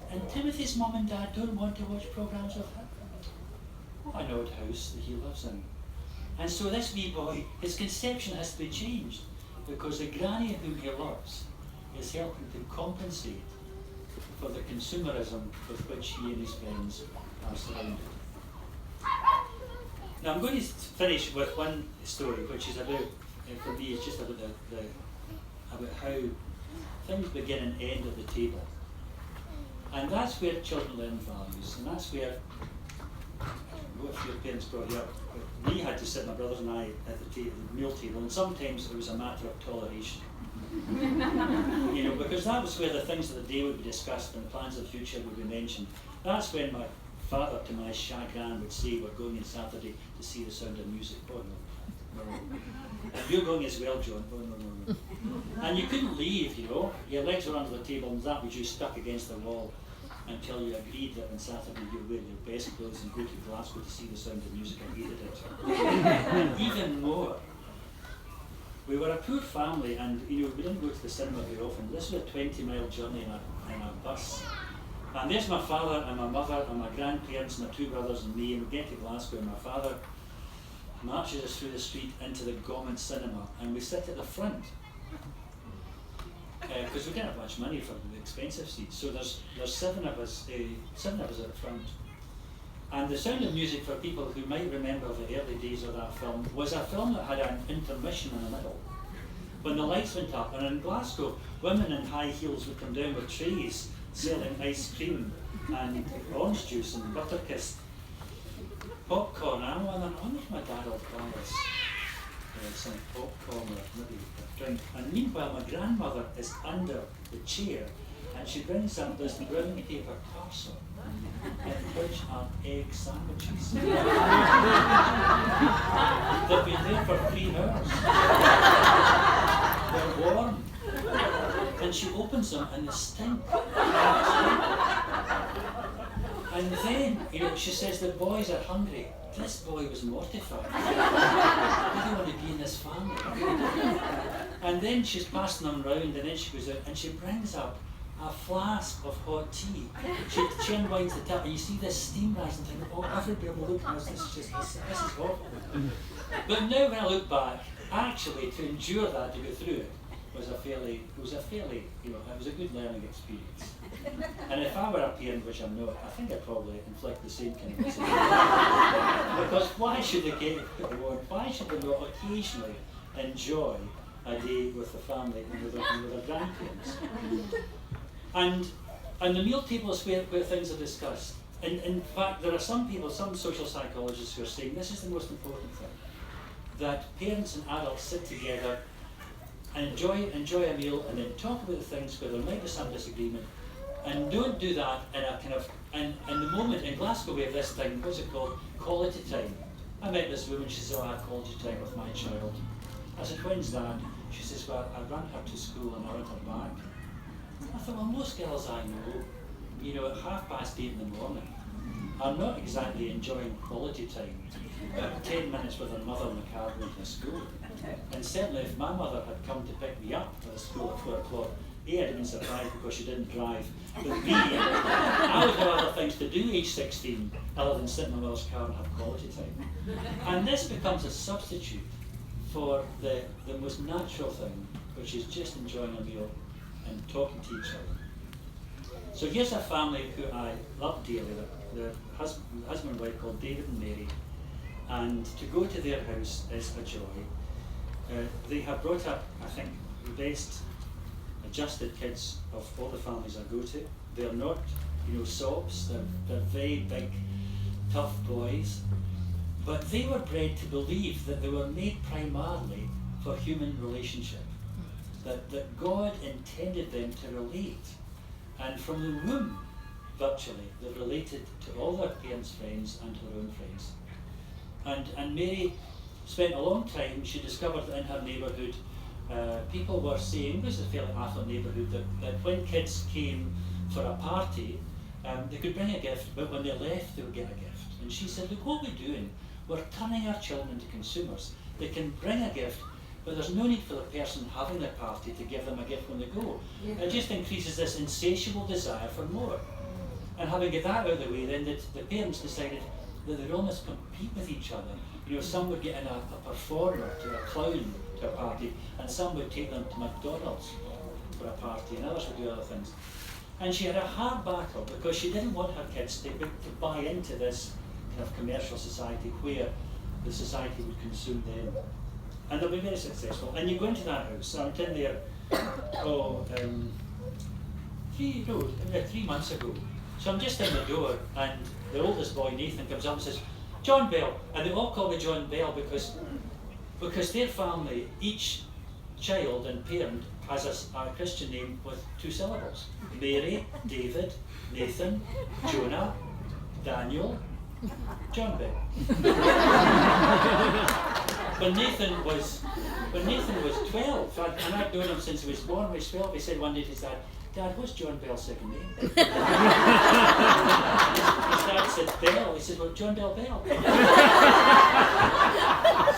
And Timothy's mum and dad don't want to watch programs with him. What an odd house that he lives in. And so this wee boy, his conception has to be changed, because the granny whom he loves is helping to compensate for the consumerism with which he and his friends are surrounded. Now I'm going to finish with one story which is about, for me, it's just about about how things begin and end at the table. And that's where children learn values, and that's where, if your parents brought you up, we had to sit, my brothers and I, at the meal table, and sometimes it was a matter of toleration. You know, because that was where the things of the day would be discussed and the plans of the future would be mentioned. That's when my father, to my chagrin, would say, we're going on Saturday to see The Sound of Music. Oh no, no. And you're going as well, John. Oh no, no, no. And you couldn't leave, you know. Your legs were under the table and that was you stuck against the wall until you agreed that on Saturday you'd wear your best clothes and go to Glasgow to see The Sound of Music. I hated it. Even more, we were a poor family, and you know, we didn't go to the cinema very often. This was a 20-mile journey in a bus. And there's my father and my mother and my grandparents and my two brothers and me, and we get to Glasgow and my father marches us through the street into the Gaumont cinema, and we sit at the front. Because we didn't have much money for the expensive seats, so there's seven of us at the front. And The Sound of Music, for people who might remember the early days of that film, was a film that had an intermission in the middle. When the lights went up, and in Glasgow, women in high heels would come down with trays selling ice cream and orange juice and Butterkist, popcorn. I wonder if my dad will buy us some popcorn or maybe a drink. And meanwhile, my grandmother is under the chair and she brings up this brown paper parcel in which are egg sandwiches. They've been there for 3 hours. They're warm. And she opens them and they stink. And then, you know, she says the boys are hungry. This boy was mortified. I don't want to be in this family. And then she's passing them round, and then she goes out and she brings up a flask of hot tea. She unwinds the tap, and you see this steam rising, thinking, oh, everybody will look at us, this is awful. But now when I look back, actually to endure that, to go through it, was a fairly, you know, it was a good learning experience. And if I were a parent, which I'm not, I think I'd probably inflict the same kind of mistake. Because why should they get what they want? Why should they not occasionally enjoy a day with the family and with their grandparents? And the meal table is where things are discussed. In fact, there are some people, some social psychologists who are saying this is the most important thing, that parents and adults sit together and enjoy a meal and then talk about the things where there might be some disagreement, And don't do that in a kind of, and the moment in Glasgow we have this thing, what's it called? Quality time. I met this woman, she said, oh, I had quality time with my child. I said, when's that? She says, well, I ran her to school and I ran her back. I thought, well, most girls I know, you know, at 8:30 in the morning, are not exactly enjoying quality time. 10 minutes with her mother in the car going to school. And certainly if my mother had come to pick me up at the school at 4 o'clock, I'd have been surprised because she didn't drive. But B, I would have other things to do age 16 other than sit in my mother's car and have quality time. And this becomes a substitute for the most natural thing, which is just enjoying a meal and talking to each other. So here's a family who I love dearly, the husband and wife called David and Mary, and to go to their house is a joy. They have brought up, I think, the best adjusted kids of all the families I go to. They're not, you know, sobs, they're very big, tough boys, but they were bred to believe that they were made primarily for human relationship, that God intended them to relate. And from the womb, virtually, they related to all their parents' friends and to their own friends. And Mary spent a long time, she discovered that in her neighbourhood, people were saying, this is a fairly affluent neighbourhood, that when kids came for a party, they could bring a gift, but when they left, they would get a gift. And she said, look, what we're doing, we're turning our children into consumers. They can bring a gift, but there's no need for the person having the party to give them a gift when they go. Yeah. It just increases this insatiable desire for more. And having got that out of the way, then the parents decided that they'd almost compete with each other. You know, some would get in a performer, to a clown, to a party, and some would take them to McDonald's for a party, and others would do other things. And she had a hard battle because she didn't want her kids to buy into this kind of commercial society where the society would consume them. And they'll be very successful. And you go into that house, I went in there, 3 months ago. So I'm just in the door, and the oldest boy, Nathan, comes up and says, John Bell. And they all call me John Bell because their family, each child and parent has a Christian name with 2 syllables. Mary, David, Nathan, Jonah, Daniel, John Bell. When Nathan was 12, and I'd known him since he was born, when he was 12, he said one day to his dad, Dad, what's John Bell's second name? His dad said Bell. He said, well, John Bell Bell.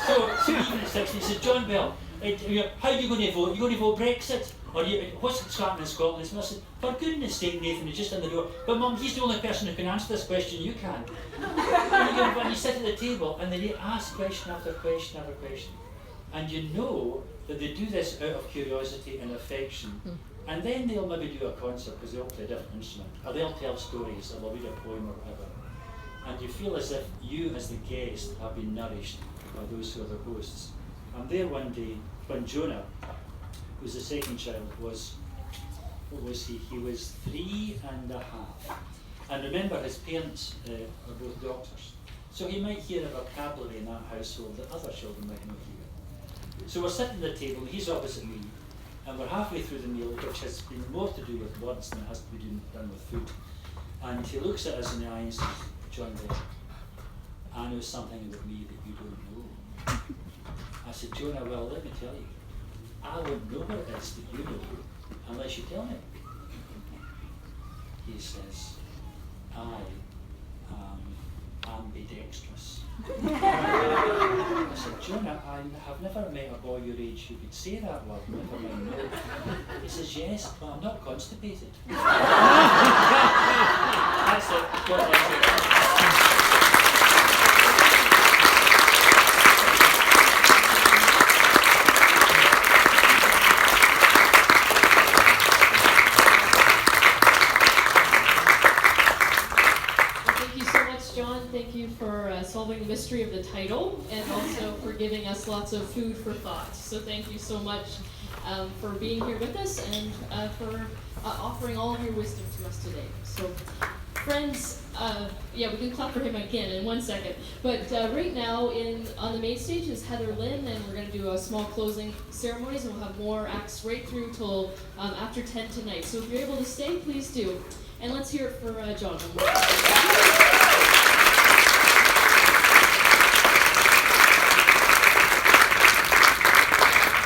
so even at 16, he said, John Bell, how are you going to vote? Are you going to vote Brexit? Or what's happening in Scotland? And I said, for goodness sake, Nathan, he's just in the door. But Mum, he's the only person who can answer this question. You can. When you sit at the table and then you ask question after question after question, and you know that they do this out of curiosity and affection, and then they'll maybe do a concert because they all play a different instrument, or they'll tell stories, or they'll read a poem or whatever, and you feel as if you, as the guest, have been nourished by those who are the hosts. I'm there one day when Jonah, who's the second child, was, what was he? He was 3 and a half. And remember, his parents are both doctors. So he might hear a vocabulary in that household that other children might not hear. So we're sitting at the table, he's opposite me, and we're halfway through the meal, which has been more to do with words than it has to be done with food. And he looks at us in the eye and says, John Bell, I know something about me that you don't know. I said, Jonah, well, let me tell you, I won't know what it is that you know unless you tell me. He says, I am ambidextrous. I said, Jonah, I have never met a boy your age who could say that word, never mind no. He says, yes, but I'm not constipated. That's it. God bless you.
Thank you for solving the mystery of the title, and also for giving us lots of food for thought. So thank you so much for being here with us and for offering all of your wisdom to us today. So friends, yeah, we can clap for him again in 1 second. But right now, on the main stage is Heather Lynn, and we're going to do a small closing ceremonies, and we'll have more acts right through till after 10 tonight. So if you're able to stay, please do. And let's hear it for John.